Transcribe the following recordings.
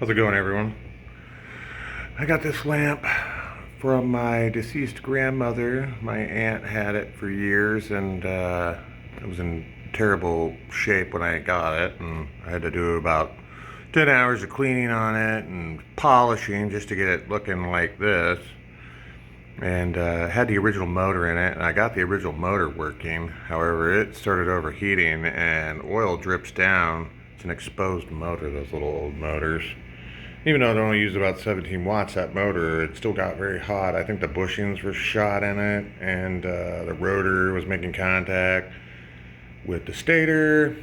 How's it going, everyone? I got this lamp from my deceased grandmother. My aunt had it for years, and it was in terrible shape when I got it, and I had to do about 10 hours of cleaning on it and polishing just to get it looking like this. And it had the original motor in it, and I got the original motor working. However, it started overheating and oil drips down. It's an exposed motor, those little old motors. Even though it only used about 17 watts, that motor, it still got very hot. I think the bushings were shot in it, and the rotor was making contact with the stator,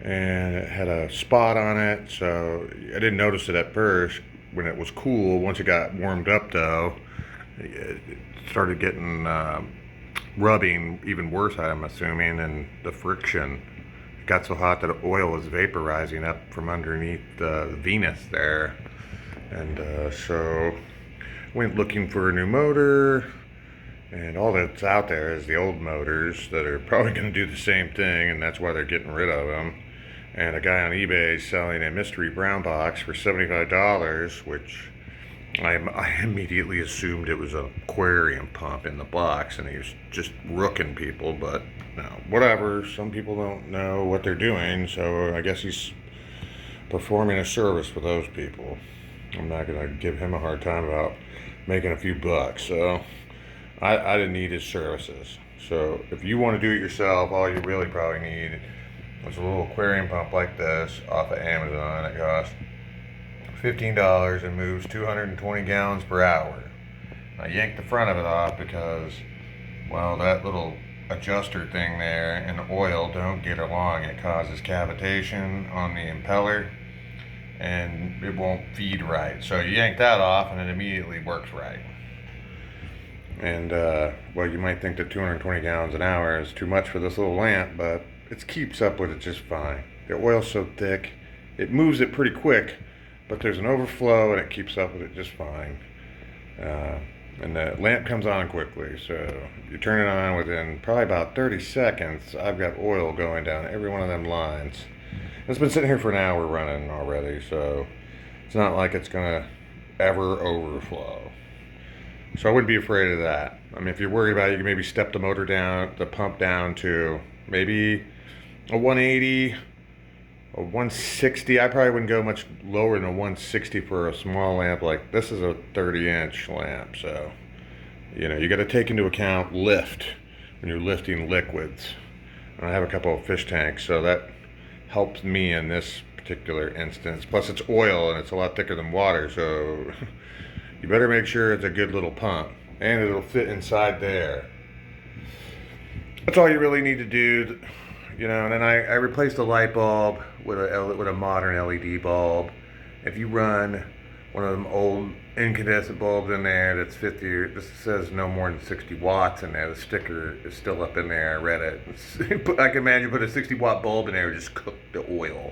and it had a spot on it, so I didn't notice it at first when it was cool. Once it got warmed up, though, it started getting rubbing even worse, I'm assuming, and the friction. It got so hot that oil was vaporizing up from underneath the Venus there. And so went looking for a new motor, and all that's out there is the old motors that are probably going to do the same thing, and that's why they're getting rid of them. And a guy on eBay is selling a mystery brown box for $75, which I immediately assumed it was an aquarium pump in the box, and he was just rooking people, but no, whatever. Some people don't know what they're doing, so I guess he's performing a service for those people. I'm not going to give him a hard time about making a few bucks, so I didn't need his services. So if you want to do it yourself, all you really probably need is a little aquarium pump like this off of Amazon. It costs $15 and moves 220 gallons per hour. I yanked the front of it off because, well, that little adjuster thing there and the oil don't get along. It causes cavitation on the impeller, and it won't feed right. So you yank that off and it immediately works right. And well, you might think that 220 gallons an hour is too much for this little lamp, but it keeps up with it just fine. The oil's so thick, it moves it pretty quick, but there's an overflow and it keeps up with it just fine. And the lamp comes on quickly, so you turn it on within probably about 30 seconds. I've got oil going down every one of them lines. It's been sitting here for an hour running already, so it's not like it's gonna ever overflow. So I wouldn't be afraid of that. I mean, if you're worried about it, you can maybe step the motor down, the pump down to maybe a 180, a 160. I probably wouldn't go much lower than a 160 for a small lamp. Like this is a 30-inch lamp, so you got to take into account lift when you're lifting liquids. And I have a couple of fish tanks, so that helps me in this particular instance. Plus, it's oil and it's a lot thicker than water, so you better make sure it's a good little pump, and it'll fit inside there. That's all you really need to do. And then I replaced the light bulb with a modern LED bulb. If you run one of them old incandescent bulbs in there that's 50, this says no more than 60 watts in there. The sticker is still up in there. I read it. I can imagine put a 60-watt bulb in there and just cook the oil.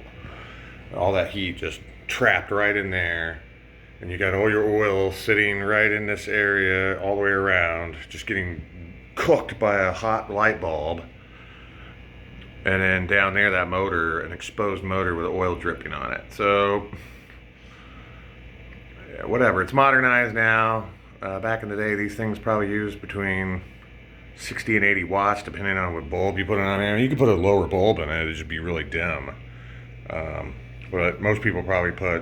All that heat just trapped right in there. And you got all your oil sitting right in this area all the way around, just getting cooked by a hot light bulb. And then down there, that motor, an exposed motor with oil dripping on it. So, yeah, whatever. It's modernized now. Back in the day, these things probably used between 60 and 80 watts, depending on what bulb you put it on there. You could put a lower bulb in it. It'd just be really dim. But most people probably put,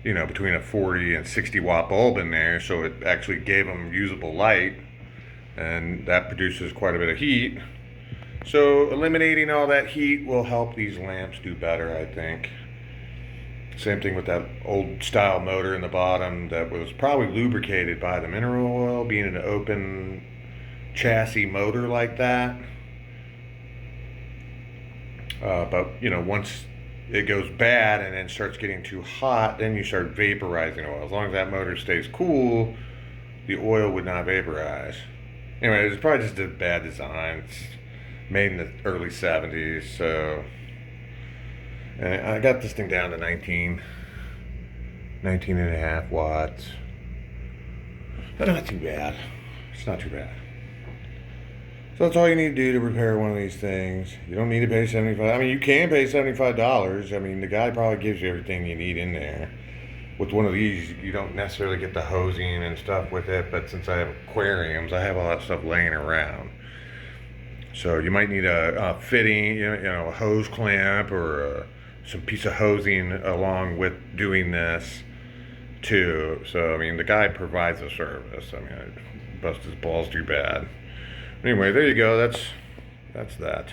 between a 40 and 60 watt bulb in there, so it actually gave them usable light. And that produces quite a bit of heat. So eliminating all that heat will help these lamps do better, I think. Same thing with that old style motor in the bottom that was probably lubricated by the mineral oil, being an open chassis motor like that. But once it goes bad and then starts getting too hot, then you start vaporizing oil. As long as that motor stays cool, the oil would not vaporize. Anyway, it's probably just a bad design. It's made in the early 70s, so. And I got this thing down to 19 and a half watts. But not too bad. It's not too bad. So that's all you need to do to repair one of these things. You don't need to pay 75. I mean, you can pay $75. I mean, the guy probably gives you everything you need in there. With one of these, you don't necessarily get the hosing and stuff with it, but since I have aquariums, I have all that stuff laying around. So you might need a fitting, a hose clamp or some piece of hosing along with doing this too. So I mean, the guy provides a service. I mean, I bust his balls too bad. Anyway, there you go. That's that.